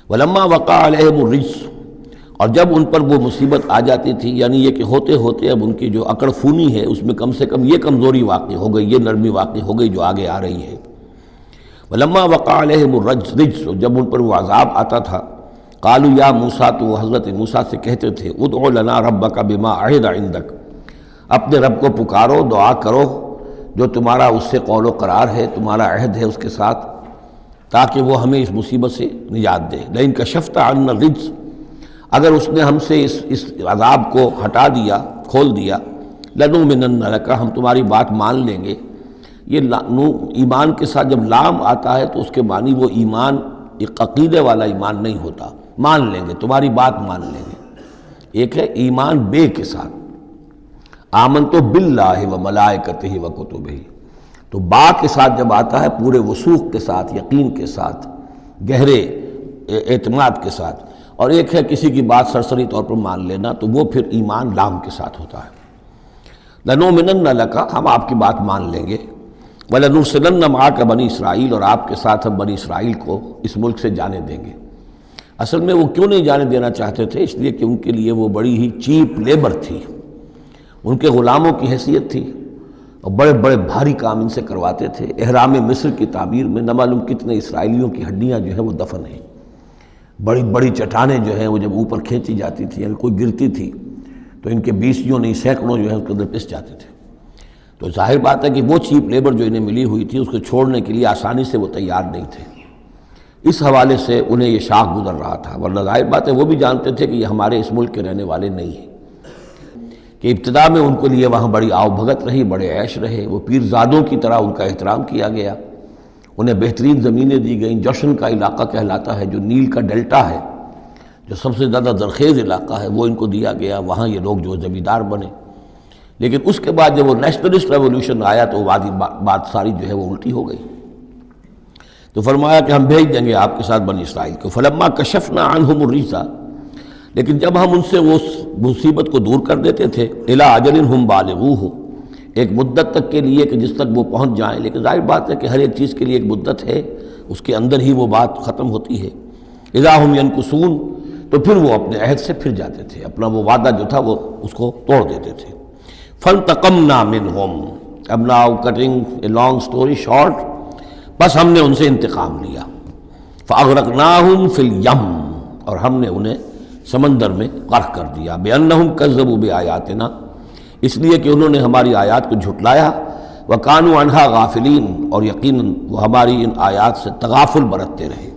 ولما وقع علیہم الرجس، اور جب ان پر وہ مصیبت آ جاتی تھی، یعنی یہ کہ ہوتے ہوتے اب ان کی جو اکڑ فونی ہے اس میں کم سے کم یہ کمزوری واقع ہو گئی، یہ نرمی واقع ہو گئی جو آگے آ رہی ہے۔ ولما وقع علیہم الرجس، جب ان پر وہ عذاب آتا تھا، قالوا یا موسیٰ، تو وہ حضرت موسیٰ سے کہتے تھے، ادع لنا ربک بما عہد عندک، اپنے رب کو پکارو، دعا کرو جو تمہارا اس سے قول و قرار ہے، تمہارا عہد ہے اس کے ساتھ، تاکہ وہ ہمیں اس مصیبت سے نجات دے۔ لئن کشفت عنا الرجس، اگر اس نے ہم سے اس عذاب کو ہٹا دیا، کھول دیا، لنؤمنن لک، ہم تمہاری بات مان لیں گے۔ یہ ایمان کے ساتھ جب لام آتا ہے تو اس کے معنی وہ ایمان ایک عقیدے والا ایمان نہیں ہوتا، مان لیں گے، تمہاری بات مان لیں گے۔ ایک ہے ایمان بے کے ساتھ، آمنت باللہ و ملائکتہ و کتبہ، تو با کے ساتھ جب آتا ہے پورے وثوق کے ساتھ، یقین کے ساتھ، گہرے اعتماد کے ساتھ، اور ایک ہے کسی کی بات سرسری طور پر مان لینا، تو وہ پھر ایمان لام کے ساتھ ہوتا ہے۔ لنؤمنن لک، ہم آپ کی بات مان لیں گے، وَلَنُرْسِلَنَّ مَعَكَ بنی اسرائیل، اور آپ کے ساتھ ہم بنی اسرائیل کو اس ملک سے جانے دیں گے۔ اصل میں وہ کیوں نہیں جانے دینا چاہتے تھے؟ اس لیے کہ ان کے لیے وہ بڑی ہی چیپ لیبر تھی، ان کے غلاموں کی حیثیت تھی، اور بڑے بڑے بھاری کام ان سے کرواتے تھے۔ احرام مصر کی تعمیر میں نہ معلوم کتنے اسرائیلیوں کی ہڈیاں جو ہیں وہ دفن ہیں، بڑی بڑی چٹانیں جو ہیں وہ جب اوپر کھینچی جاتی تھی، یعنی کوئی گرتی تھی تو ان کے بیسیوں نہیں سینکڑوں جو ہے اس کے اندر پس جاتے تھے۔ تو ظاہر بات ہے کہ وہ چیپ لیبر جو انہیں ملی ہوئی تھی اس کو چھوڑنے کے لیے آسانی سے وہ تیار نہیں تھے، اس حوالے سے انہیں یہ شاخ گزر رہا تھا، ورنہ ظاہر بات ہے وہ بھی جانتے تھے کہ یہ ہمارے اس ملک کے رہنے والے نہیں ہیں، کہ ابتدا میں ان کے لیے وہاں بڑی آؤ بھگت رہی، بڑے عیش رہے، وہ پیرزادوں کی طرح ان کا احترام کیا گیا، انہیں بہترین زمینیں دی گئیں۔ جوشن کا علاقہ کہلاتا ہے جو نیل کا ڈیلٹا ہے، جو سب سے زیادہ زرخیز علاقہ ہے، وہ ان کو دیا گیا، وہاں یہ لوگ جو زمیندار بنے۔ لیکن اس کے بعد جب وہ نیشنلسٹ ریولوشن آیا تو بات ساری جو ہے وہ الٹی ہو گئی، تو فرمایا کہ ہم بھیج دیں گے آپ کے ساتھ بنی اسرائیل کو۔ فلما کشفنا عنہم الرجس، لیکن جب ہم ان سے وہ مصیبت کو دور کر دیتے تھے، الی اجل ہم بالغوہ، ایک مدت تک کے لیے کہ جس تک وہ پہنچ جائیں، لیکن ظاہر بات ہے کہ ہر ایک چیز کے لیے ایک مدت ہے، اس کے اندر ہی وہ بات ختم ہوتی ہے۔ اذا ہم ینکثون، تو پھر وہ اپنے عہد سے پھر جاتے تھے، اپنا وہ وعدہ جو تھا وہ اس کو توڑ دیتے تھے۔ فانتقمنا منہم، اب now cutting a long story short, بس ہم نے ان سے انتقام لیا۔ فاغرقناہم فی الیم، اور ہم نے انہیں سمندر میں غرق کر دیا، بانہم کذبوا بآیاتنا، اس لیے کہ انہوں نے ہماری آیات کو جھٹلایا، وکانوا عنہا غافلین، اور یقیناً وہ ہماری ان آیات سے تغافل برتتے رہے۔